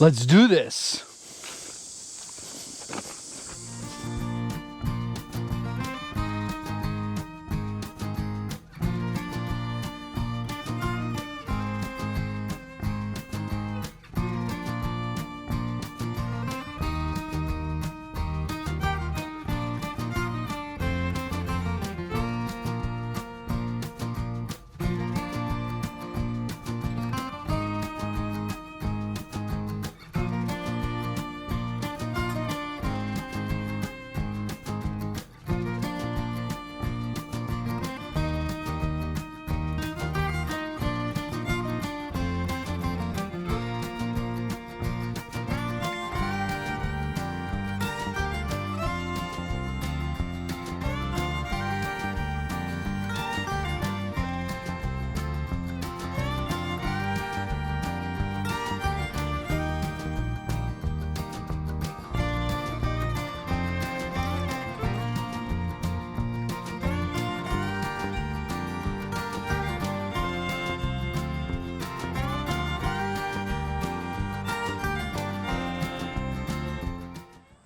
Let's do this.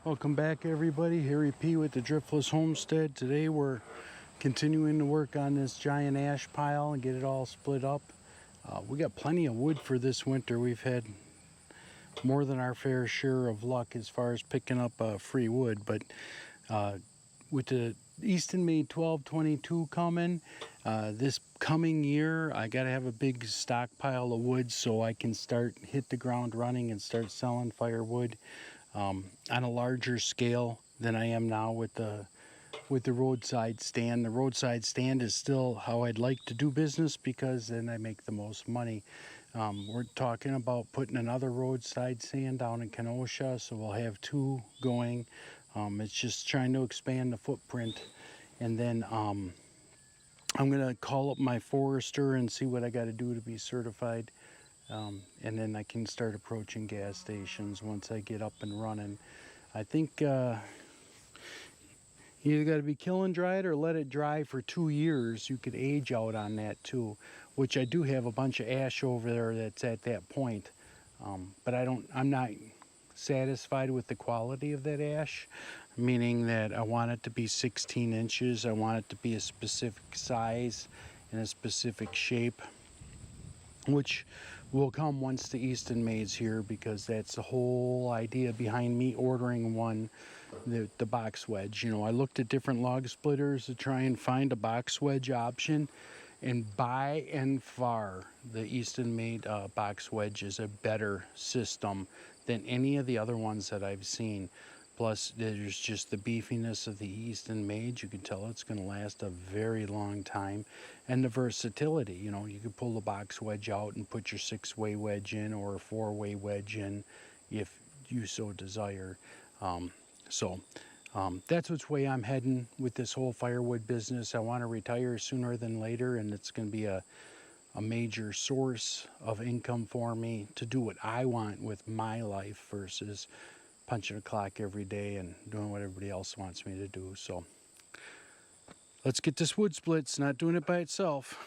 Welcome back, everybody. Harry P with the Driftless Homestead. Today we're continuing to work on this giant ash pile and get it all split up. We got plenty of wood for this winter. We've had more than our fair share of luck as far as picking up free wood, but with the Easton Made 1222 coming this coming year, I gotta have a big stockpile of wood so I can hit the ground running and start selling firewood on a larger scale than I am now with the roadside stand. The roadside stand is still how I'd like to do business because then I make the most money. We're talking about putting another roadside stand down in Kenosha, so we'll have two going. It's just trying to expand the footprint, and then I'm gonna call up my forester and see what I got to do to be certified. And then I can start approaching gas stations once I get up and running. I think you either got to be kiln dried or let it dry for 2 years. You could age out on that too, which I do have a bunch of ash over there that's at that point. But I'm not satisfied with the quality of that ash, meaning that I want it to be 16 inches. I want it to be a specific size and a specific shape, which will come once the Easton Made's here, because that's the whole idea behind me ordering one, the box wedge. You know, I looked at different log splitters to try and find a box wedge option, and by and far the Easton Made box wedge is a better system than any of the other ones that I've seen. Plus, there's just the beefiness of the Easton Made. You can tell it's going to last a very long time. And the versatility, you know, you could pull the box wedge out and put your 6-way wedge in, or a 4-way wedge in if you so desire. That's which way I'm heading with this whole firewood business. I want to retire sooner than later, and it's going to be a major source of income for me to do what I want with my life versus punching a clock every day and doing what everybody else wants me to do. So let's get this wood split. It's not doing it by itself.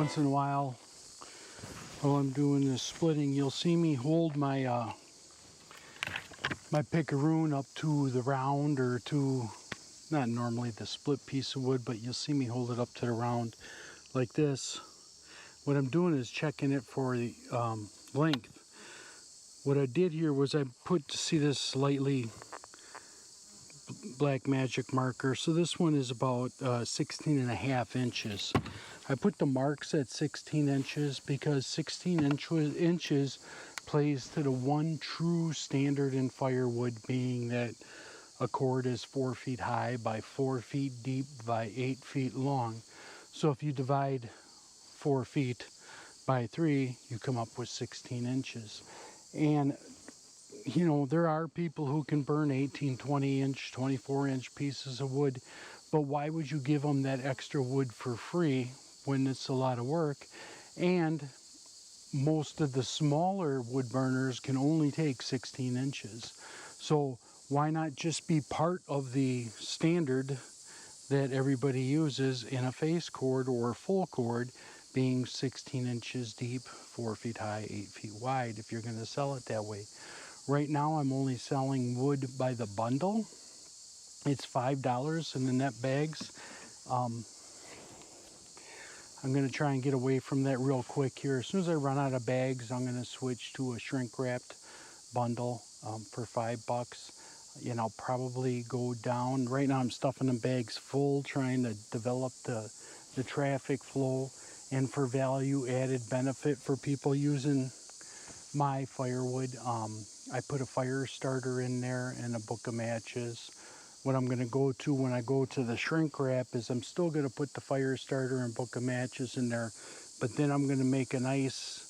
once in a while I'm doing this splitting, you'll see me hold my my picaroon up to the round, or to, not normally the split piece of wood, but you'll see me hold it up to the round like this. What I'm doing is checking it for the length. What I did here was I put, see this slightly black magic marker, so this one is about 16.5 inches. I put the marks at 16 inches because 16 inches plays to the one true standard in firewood, being that a cord is 4 feet high by 4 feet deep by 8 feet long. So if you divide 4 feet by 3, you come up with 16 inches. And you know, there are people who can burn 18, 20 inch, 24 inch pieces of wood, but why would you give them that extra wood for free when it's a lot of work? And most of the smaller wood burners can only take 16 inches. So why not just be part of the standard that everybody uses in a face cord or a full cord, being 16 inches deep, 4 feet high, 8 feet wide, if you're going to sell it that way. Right now I'm only selling wood by the bundle. It's $5 in the net bags. I'm going to try and get away from that real quick here. As soon as I run out of bags, I'm going to switch to a shrink wrapped bundle for $5. And I'll probably go down. Right now I'm stuffing the bags full, trying to develop the traffic flow, and for value added benefit for people using my firewood. I put a fire starter in there and a book of matches. What I'm going to go to when I go to the shrink wrap is I'm still going to put the fire starter and book of matches in there, but then I'm going to make a nice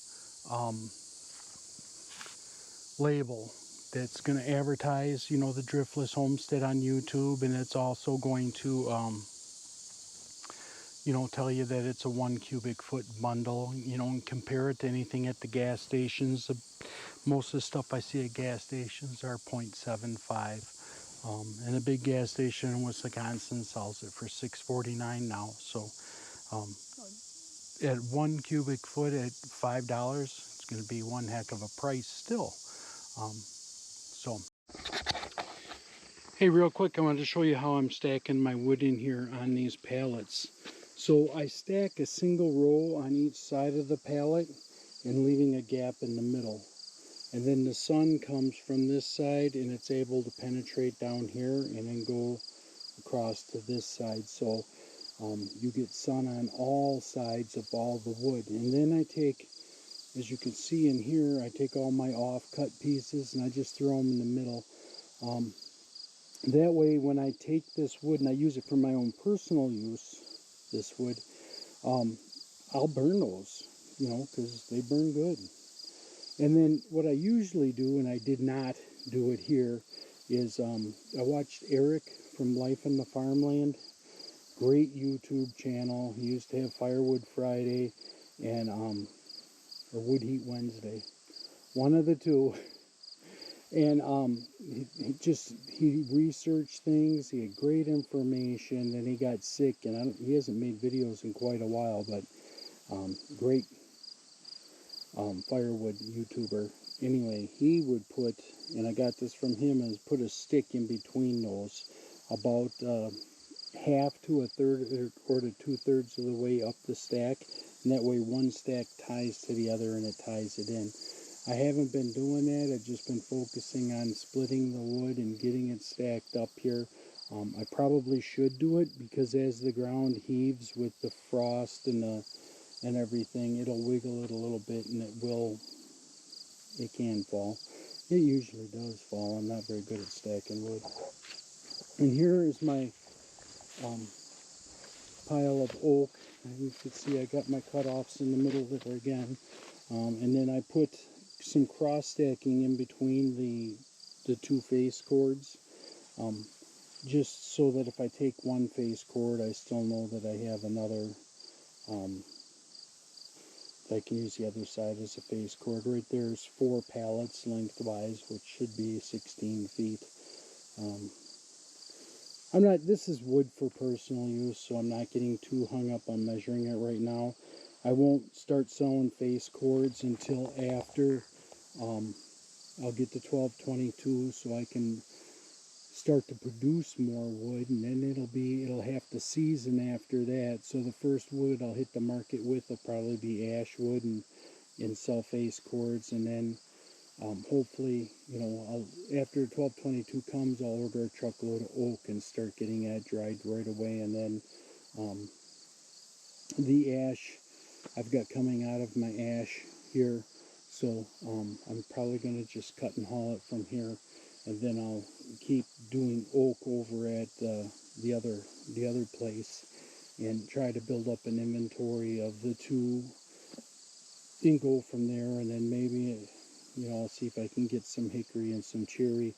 label that's going to advertise, you know, the Driftless Homestead on YouTube, and it's also going to you know, tell you that it's a 1 cubic foot bundle, you know, and compare it to anything at the gas stations. Most of the stuff I see at gas stations are 0.75. And a big gas station in Wisconsin sells it for $6.49 now. So at 1 cubic foot at $5, it's going to be one heck of a price still. Hey, real quick, I wanted to show you how I'm stacking my wood in here on these pallets. So I stack a single row on each side of the pallet and leaving a gap in the middle. And then the sun comes from this side and it's able to penetrate down here and then go across to this side. So you get sun on all sides of all the wood. And then I take, as you can see in here, I take all my off-cut pieces and I just throw them in the middle. That way when I take this wood and I use it for my own personal use, this wood, I'll burn those, you know, because they burn good. And then what I usually do, and I did not do it here, is I watched Eric from Life in the Farmland. Great YouTube channel. He used to have Firewood Friday and or Wood Heat Wednesday. One of the two. And he researched things. He had great information. Then he got sick, and he hasn't made videos in quite a while, but great firewood YouTuber. Anyway, he would put, and I got this from him, is put a stick in between those, about half to a third or to 2/3 of the way up the stack, and that way one stack ties to the other and it ties it in. I haven't been doing that. I've just been focusing on splitting the wood and getting it stacked up here. I probably should do it because as the ground heaves with the frost and everything, it'll wiggle it a little bit and it can fall. It usually does fall. I'm not very good at stacking wood. And here is my pile of oak. You can see I got my cutoffs in the middle there again. And then I put some cross stacking in between the two face cords, just so that if I take one face cord, I still know that I have another, I can use the other side as a face cord. Right there's 4 pallets lengthwise, which should be 16 feet. This is wood for personal use, so I'm not getting too hung up on measuring it right now. I won't start selling face cords until after I'll get to 1222 so I can start to produce more wood, and then it'll have to season after that. So the first wood I'll hit the market with will probably be ash wood and sell face cords, and then hopefully, after 1222 comes, I'll order a truckload of oak and start getting that dried right away. And then um, the ash I've got coming out of my ash here, so I'm probably going to just cut and haul it from here, and then I'll keep doing oak over at the other place and try to build up an inventory of the two and go from there. And then maybe I'll see if I can get some hickory and some cherry,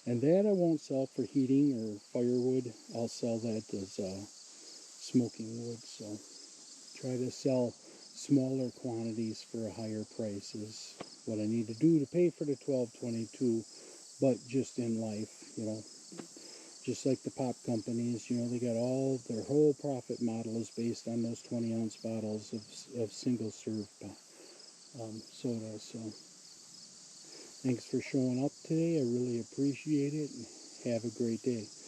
and that I won't sell for heating or firewood. I'll sell that as smoking wood. So try to sell smaller quantities for a higher price is what I need to do to pay for the 1222. But just in life, just like the pop companies, they got their whole profit model is based on those 20-ounce bottles of single serve soda. So thanks for showing up today. I really appreciate it. Have a great day.